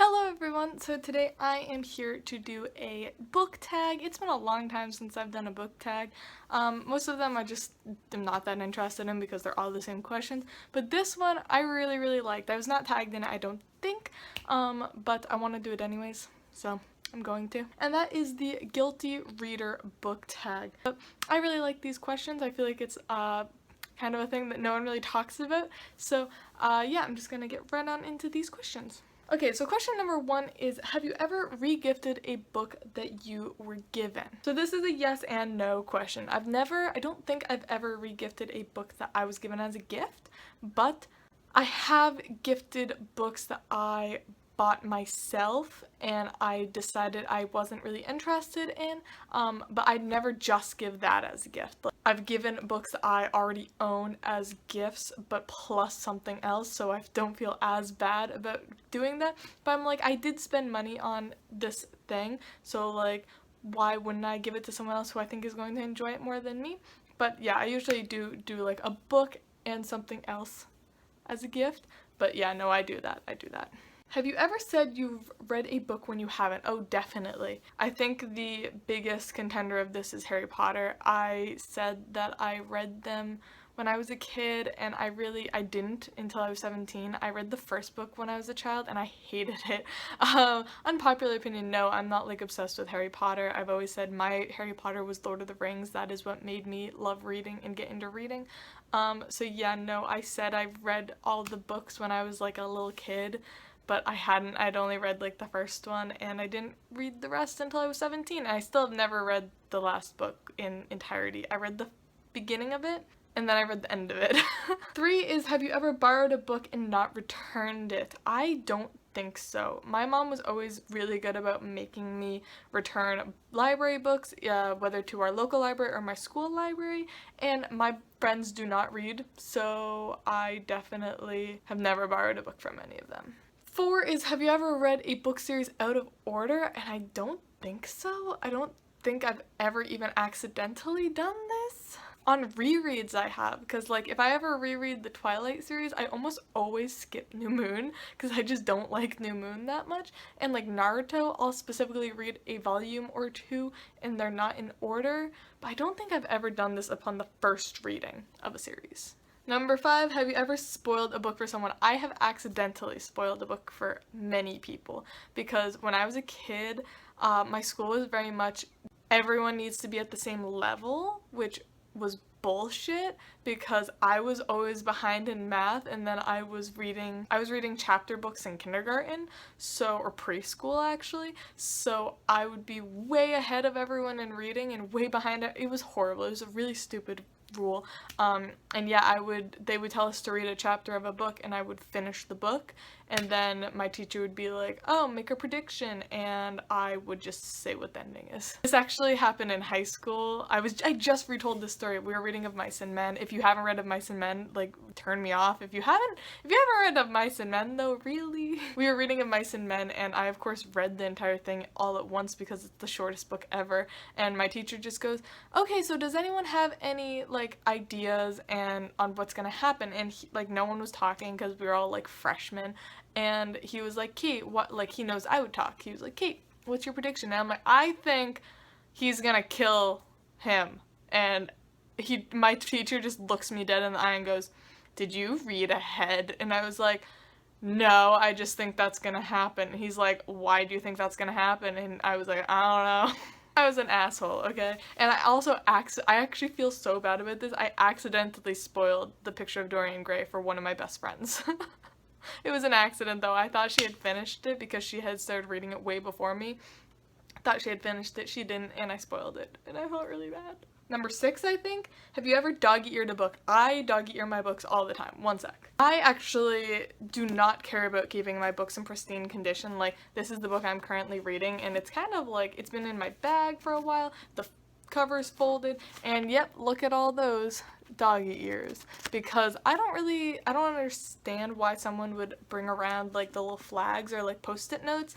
Hello everyone! So today I am here to do a book tag. It's been a long time since I've done a book tag. Most of them I just am not that interested in because they're all the same questions. But this one I really liked. I was not tagged in it, I don't think, but I want to do it anyways, so I'm going to. And that is the Guilty Reader book tag. But I really like these questions. I feel like it's kind of a thing that no one really talks about. So yeah, I'm just gonna get right on into these questions. Okay, so question number 1 is, have you ever re-gifted a book that you were given? So this is a yes and no question. I don't think I've ever re-gifted a book that I was given as a gift, but I have gifted books that I bought myself and I decided I wasn't really interested in, but I'd never just give that as a gift. Like, I've given books that I already own as gifts, but plus something else, so I don't feel as bad about doing that. But I'm like, I did spend money on this thing, so like, why wouldn't I give it to someone else who I think is going to enjoy it more than me? But yeah, I usually do like a book and something else as a gift. But yeah, no, I do that. Have you ever said you've read a book when you haven't? Oh, definitely. I think the biggest contender of this is Harry Potter. I said that I read them when I was a kid, and I didn't until I was 17. I read the first book when I was a child, and I hated it. Unpopular opinion, no, I'm not like obsessed with Harry Potter. I've always said my Harry Potter was Lord of the Rings. That is what made me love reading and get into reading. So yeah, no, I said I've read all the books when I was like a little kid, but I hadn't. I'd only read like the first one, and I didn't read the rest until I was 17. And I still have never read the last book in entirety. I read the beginning of it, and then I read the end of it. 3 is, have you ever borrowed a book and not returned it? I don't think so. My mom was always really good about making me return library books, whether to our local library or my school library, and my friends do not read, so I definitely have never borrowed a book from any of them. 4 is, have you ever read a book series out of order? And I don't think so. I don't think I've ever even accidentally done this. On rereads I have, because like if I ever reread the Twilight series, I almost always skip New Moon because I just don't like New Moon that much. And like Naruto, I'll specifically read a volume or two and they're not in order, but I don't think I've ever done this upon the first reading of a series. Number 5, have you ever spoiled a book for someone? I have accidentally spoiled a book for many people because when I was a kid, my school was very much everyone needs to be at the same level, which was bullshit because I was always behind in math, and then I was reading chapter books in kindergarten, or preschool actually, so I would be way ahead of everyone in reading and way behind. It was horrible. It was a really stupid rule. And yeah, they would tell us to read a chapter of a book and I would finish the book, and then my teacher would be like, oh, make a prediction, and I would just say what the ending is. This actually happened in high school. I just retold this story. We were reading Of Mice and Men. If you haven't read Of Mice and Men, like, turn me off. If you haven't read Of Mice and Men though, really? We were reading Of Mice and Men, and I of course read the entire thing all at once because it's the shortest book ever, and my teacher just goes, okay, so does anyone have any like ideas and on what's gonna happen? And like no one was talking because we were all like freshmen, and he was like, Kate, what, like he knows I would talk. He was like, Kate, what's your prediction? And I'm like, I think he's gonna kill him. And my teacher just looks me dead in the eye and goes, did you read ahead? And I was like, no, I just think that's gonna happen. And he's like, why do you think that's gonna happen? And I was like, I don't know. I was an asshole, okay? And I actually feel so bad about this. I accidentally spoiled the picture of Dorian Gray for one of my best friends. It was an accident though. I thought she had finished it because she had started reading it way before me. I thought she had finished it, she didn't, and I spoiled it. And I felt really bad. Number 6, I think, have you ever dog-eared a book? I dog-ear my books all the time. One sec. I actually do not care about keeping my books in pristine condition. Like, this is the book I'm currently reading, and it's kind of like, it's been in my bag for a while, the cover's folded, and yep, look at all those doggy ears. Because I don't understand why someone would bring around like the little flags or like post-it notes,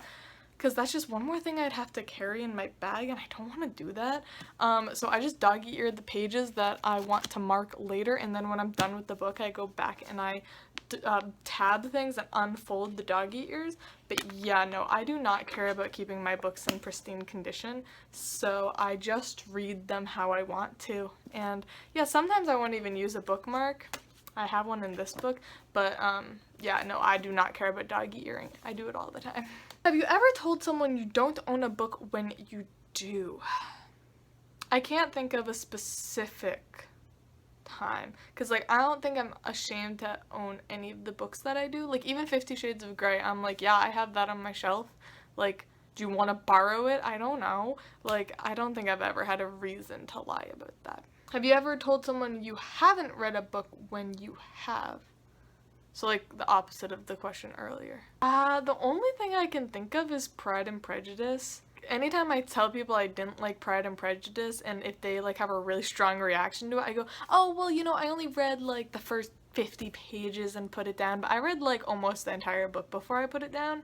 because that's just one more thing I'd have to carry in my bag, and I don't want to do that. So I just dog-eared the pages that I want to mark later, and then when I'm done with the book, I go back and I tab things and unfold the dog-ears. But yeah, no, I do not care about keeping my books in pristine condition, so I just read them how I want to. And yeah, sometimes I won't even use a bookmark. I have one in this book, but yeah, no, I do not care about dog-earing. I do it all the time. Have you ever told someone you don't own a book when you do? I can't think of a specific time, because like I don't think I'm ashamed to own any of the books that I do. Like even 50 Shades of Grey, I'm like, yeah, I have that on my shelf. Like, do you want to borrow it? I don't know. Like, I don't think I've ever had a reason to lie about that. Have you ever told someone you haven't read a book when you have? So like the opposite of the question earlier. The only thing I can think of is Pride and Prejudice. Anytime I tell people I didn't like Pride and Prejudice, and if they like have a really strong reaction to it, I go, oh, well, you know, I only read like the first 50 pages and put it down, but I read like almost the entire book before I put it down.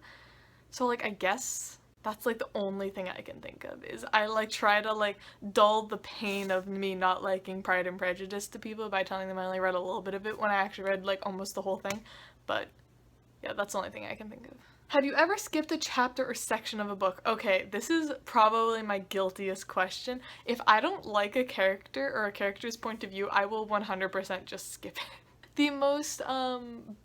So like I guess that's like the only thing I can think of, is I like try to like dull the pain of me not liking Pride and Prejudice to people by telling them I only read a little bit of it when I actually read like almost the whole thing. But yeah, that's the only thing I can think of. Have you ever skipped a chapter or section of a book? Okay, this is probably my guiltiest question. If I don't like a character or a character's point of view, I will 100% just skip it.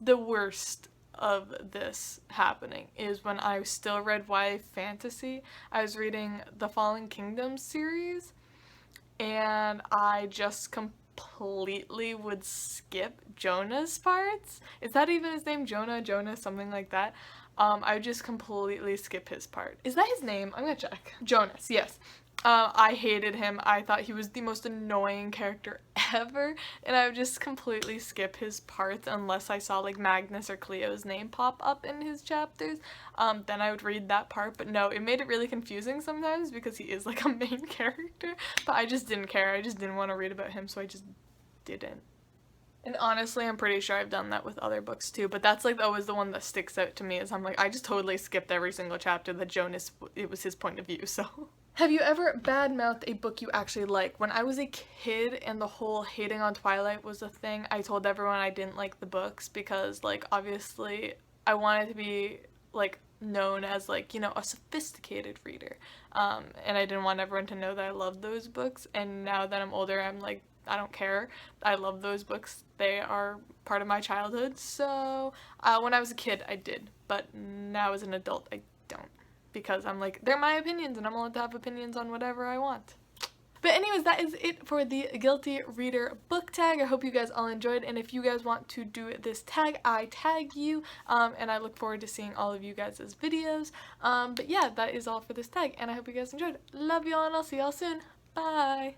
The worst of this happening is when I still read YA fantasy. I was reading the Fallen Kingdom series, and I just completely would skip Jonah's parts. Is that even his name? Jonah, something like that. I would just completely skip his part. Is that his name? I'm gonna check. Jonas, yes. I hated him. I thought he was the most annoying character ever, and I would just completely skip his parts unless I saw like Magnus or Cleo's name pop up in his chapters. Then I would read that part, but no, it made it really confusing sometimes because he is like a main character, but I just didn't care. I just didn't want to read about him, so I just didn't. And honestly, I'm pretty sure I've done that with other books too, but that's like always the one that sticks out to me, is I'm like, I just totally skipped every single chapter that Jonas, it was his point of view, so. Have you ever badmouthed a book you actually like? When I was a kid and the whole hating on Twilight was a thing, I told everyone I didn't like the books because like obviously I wanted to be like known as like, you know, a sophisticated reader, and I didn't want everyone to know that I loved those books. And now that I'm older, I'm like, I don't care. I love those books. They are part of my childhood. So when I was a kid, I did, but now as an adult, I don't, because I'm like, they're my opinions and I'm allowed to have opinions on whatever I want. But anyways, that is it for the Guilty Reader book tag. I hope you guys all enjoyed, and if you guys want to do this tag, I tag you, and I look forward to seeing all of you guys' videos. But yeah, that is all for this tag, and I hope you guys enjoyed. Love y'all, and I'll see y'all soon. Bye!